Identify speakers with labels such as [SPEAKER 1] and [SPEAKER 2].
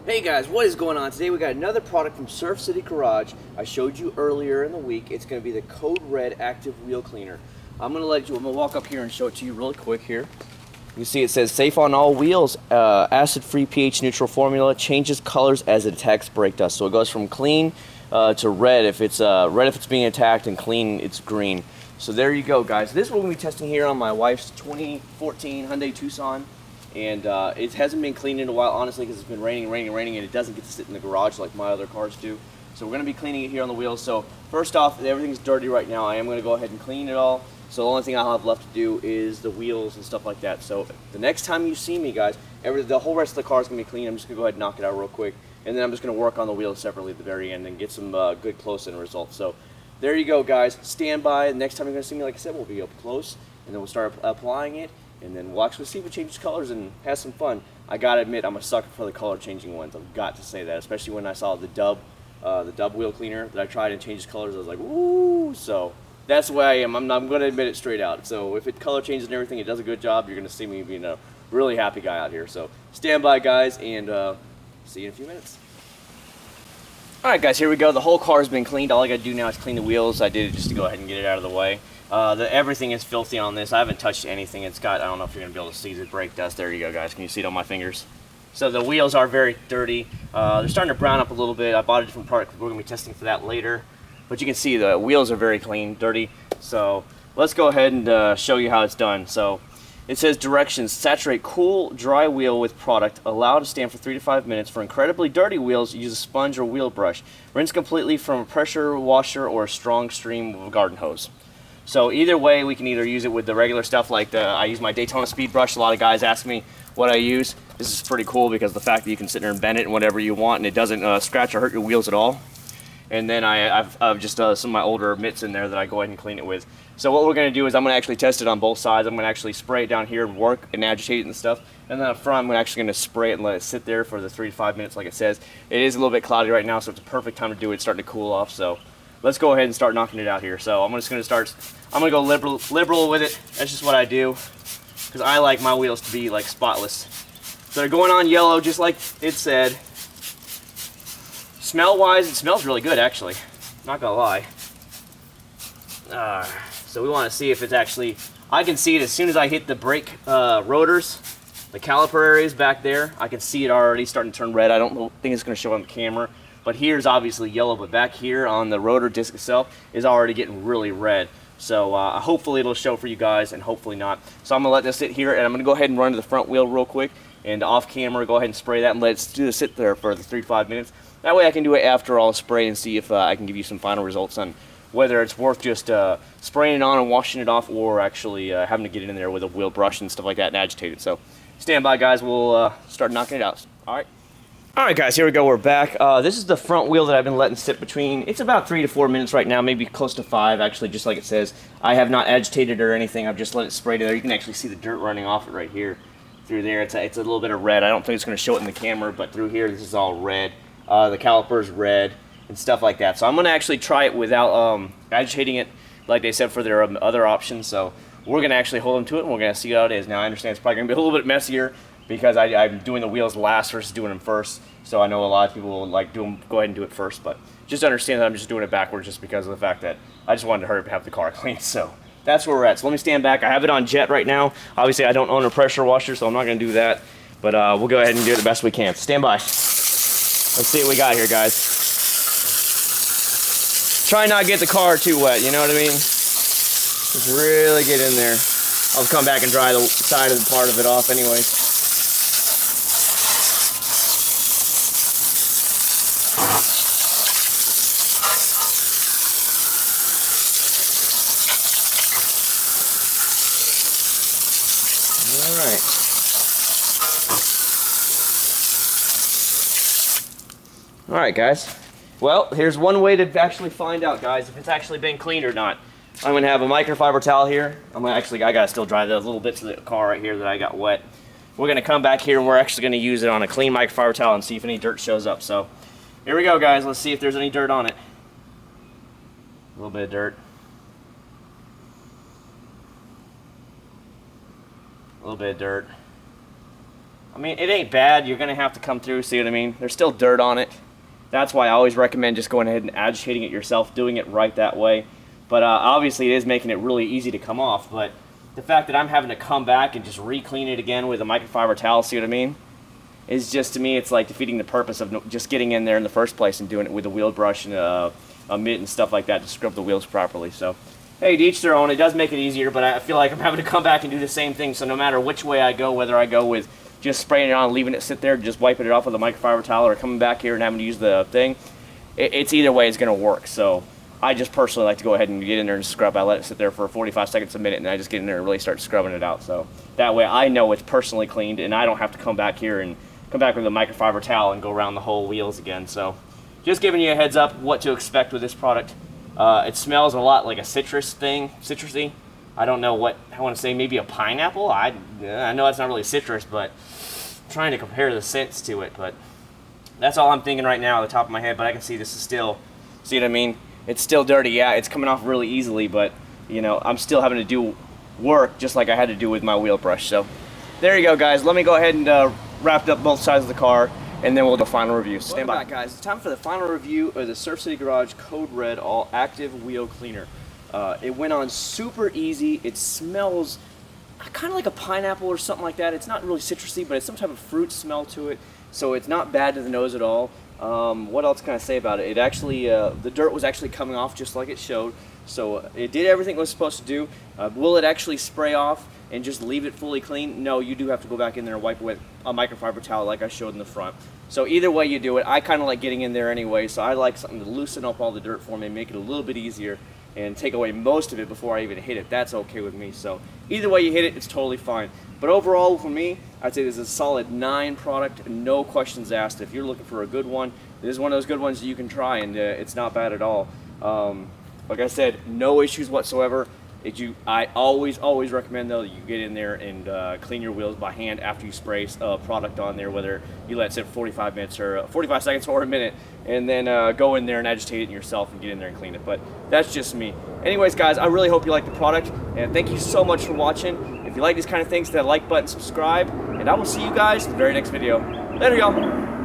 [SPEAKER 1] Hey guys, what is going on? Today we got another product from Surf City Garage. I showed you earlier in the week. It's going to be the Code Red Active Wheel Cleaner. I'm going to walk up here and show it to you really quick here. You see it says safe on all wheels, acid-free pH neutral formula, changes colors as it attacks brake dust. So it goes from clean to red if it's being attacked, and clean it's green. So there you go, guys. This is what we're going to be testing here on my wife's 2014 Hyundai Tucson. And it hasn't been cleaned in a while, honestly, because it's been raining, and it doesn't get to sit in the garage like my other cars do. So we're going to be cleaning it here on the wheels. So first off, everything's dirty right now. I am going to go ahead and clean it all. So the only thing I'll have left to do is the wheels and stuff like that. So the next time you see me, guys, the whole rest of the car is going to be clean. I'm just going to go ahead and knock it out real quick. And then I'm just going to work on the wheels separately at the very end and get some good close-in results. So there you go, guys. Stand by. The next time you're going to see me, like I said, we'll be up close. And then we'll start applying it. And then we'll actually see if it changes colors and has some fun. I gotta admit, I'm a sucker for the color changing ones. I've got to say that, especially when I saw the Dub wheel cleaner that I tried and changes colors. I was like, ooh! So that's the way I am. I'm gonna admit it straight out. So if it color changes and everything, it does a good job. You're gonna see me being a really happy guy out here. So stand by, guys, and see you in a few minutes. All right, guys, here we go. The whole car has been cleaned. All I gotta do now is clean the wheels. I did it just to go ahead and get it out of the way. Everything is filthy on this. I haven't touched anything. It's got, I don't know if you're going to be able to see the brake dust. There you go, guys. Can you see it on my fingers? So the wheels are very dirty. They're starting to brown up a little bit. I bought a different product. We're going to be testing for that later. But you can see the wheels are very clean, dirty. So let's go ahead and show you how it's done. So it says directions: saturate cool, dry wheel with product. Allow to stand for 3 to 5 minutes. For incredibly dirty wheels, use a sponge or wheel brush. Rinse completely from a pressure washer or a strong stream of a garden hose. So either way, we can either use it with the regular stuff like I use my Daytona speed brush. A lot of guys ask me what I use. This is pretty cool because the fact that you can sit there and bend it and whatever you want, and it doesn't scratch or hurt your wheels at all. And then I've just some of my older mitts in there that I go ahead and clean it with. So what we're going to do is I'm going to actually test it on both sides. I'm going to actually spray it down here and work and agitate it and stuff. And then up front, I'm actually going to spray it and let it sit there for the 3 to 5 minutes like it says. It is a little bit cloudy right now, so it's a perfect time to do it. It's starting to cool off. So let's go ahead and start knocking it out here. So I'm just going to go liberal with it. That's just what I do, because I like my wheels to be like spotless. So they're going on yellow, just like it said. Smell-wise, it smells really good, actually. Not gonna lie. So we want to see if it's actually. I can see it as soon as I hit the brake rotors, the caliper areas back there. I can see it already starting to turn red. I don't think it's going to show on the camera. But here's obviously yellow, but back here on the rotor disc itself is already getting really red. So hopefully it'll show for you guys, and hopefully not. So I'm going to let this sit here, and I'm going to go ahead and run to the front wheel real quick, and off camera go ahead and spray that and let it sit there for the 3 to 5 minutes. That way I can do it after all spray and see if I can give you some final results on whether it's worth just spraying it on and washing it off, or actually having to get it in there with a wheel brush and stuff like that and agitate it. So stand by, guys. We'll start knocking it out. All right. Alright, guys, here we go. We're back. This is the front wheel that I've been letting sit between. It's about 3 to 4 minutes right now, maybe close to 5, actually, just like it says. I have not agitated or anything. I've just let it spray to there. You can actually see the dirt running off it right here through there. It's a little bit of red. I don't think it's going to show it in the camera, but through here, this is all red. The caliper's red and stuff like that. So I'm going to actually try it without agitating it, like they said, for their other options. So we're going to actually hold them to it, and we're going to see how it is. Now, I understand it's probably going to be a little bit messier, because I'm doing the wheels last versus doing them first. So I know a lot of people will like go ahead and do it first, but just understand that I'm just doing it backwards just because of the fact that I just wanted to hurry up and have the car clean. So that's where we're at. So let me stand back. I have it on jet right now. Obviously I don't own a pressure washer, so I'm not going to do that. But we'll go ahead and do it the best we can. Stand by. Let's see what we got here, guys. Try not to get the car too wet, you know what I mean? Just really get in there. I'll come back and dry the side of the part of it off anyways. Alright, guys. Well, here's one way to actually find out, guys, if it's actually been cleaned or not. I'm going to have a microfiber towel here. I got to still dry those little bits of the car right here that I got wet. We're going to come back here, and we're actually going to use it on a clean microfiber towel and see if any dirt shows up. So here we go, guys. Let's see if there's any dirt on it. A little bit of dirt. A little bit of dirt. I mean, it ain't bad. You're going to have to come through, see what I mean? There's still dirt on it. That's why I always recommend just going ahead and agitating it yourself, doing it right that way. But obviously it is making it really easy to come off, but the fact that I'm having to come back and just re-clean it again with a microfiber towel, see what I mean? Is just, to me, it's like defeating the purpose of just getting in there in the first place and doing it with a wheel brush and a mitt and stuff like that to scrub the wheels properly. So, hey, to each their own. It does make it easier, but I feel like I'm having to come back and do the same thing. So no matter which way I go, whether I go with just spraying it on, leaving it sit there, just wiping it off with a microfiber towel, or coming back here and having to use the thing, it's either way it's going to work. So I just personally like to go ahead and get in there and scrub. I let it sit there for 45 seconds, a minute, and I just get in there and really start scrubbing it out. So that way I know it's personally cleaned, and I don't have to come back here and come back with a microfiber towel and go around the whole wheels again. So just giving you a heads up what to expect with this product. It smells a lot like a citrusy. I don't know what I want to say, maybe a pineapple. I know that's not really citrus, but I'm trying to compare the scents to it. But that's all I'm thinking right now at the top of my head. But I can see this is still, see what I mean? It's still dirty. Yeah, it's coming off really easily, but you know, I'm still having to do work just like I had to do with my wheel brush. So there you go, guys. Let me go ahead and wrap up both sides of the car, and then we'll do a final review. Stand by. Welcome back, guys. It's time for the final review of the Surf City Garage Code Red All Active Wheel Cleaner. It went on super easy. It smells kind of like a pineapple or something like that. It's not really citrusy, but it's some type of fruit smell to it, so it's not bad to the nose at all. What else can I say about it? It actually, the dirt was actually coming off just like it showed, so it did everything it was supposed to do. Will it actually spray off and just leave it fully clean? No, you do have to go back in there and wipe it with a microfiber towel like I showed in the front. So either way you do it, I kind of like getting in there anyway, so I like something to loosen up all the dirt for me and make it a little bit easier and take away most of it before I even hit it. That's okay with me. So either way you hit it, it's totally fine. But overall, for me, I'd say this is a solid 9 product, no questions asked. If you're looking for a good one, this is one of those good ones that you can try, and it's not bad at all. Like I said, no issues whatsoever. I always recommend, though, that you get in there and clean your wheels by hand after you spray product on there, whether you let it sit for 45 minutes or 45 seconds or a minute, and then go in there and agitate it yourself and get in there and clean it. But that's just me. Anyways, guys, I really hope you like the product, and thank you so much for watching. If you like these kind of things, hit that like button, subscribe, and I will see you guys in the very next video. Later, y'all.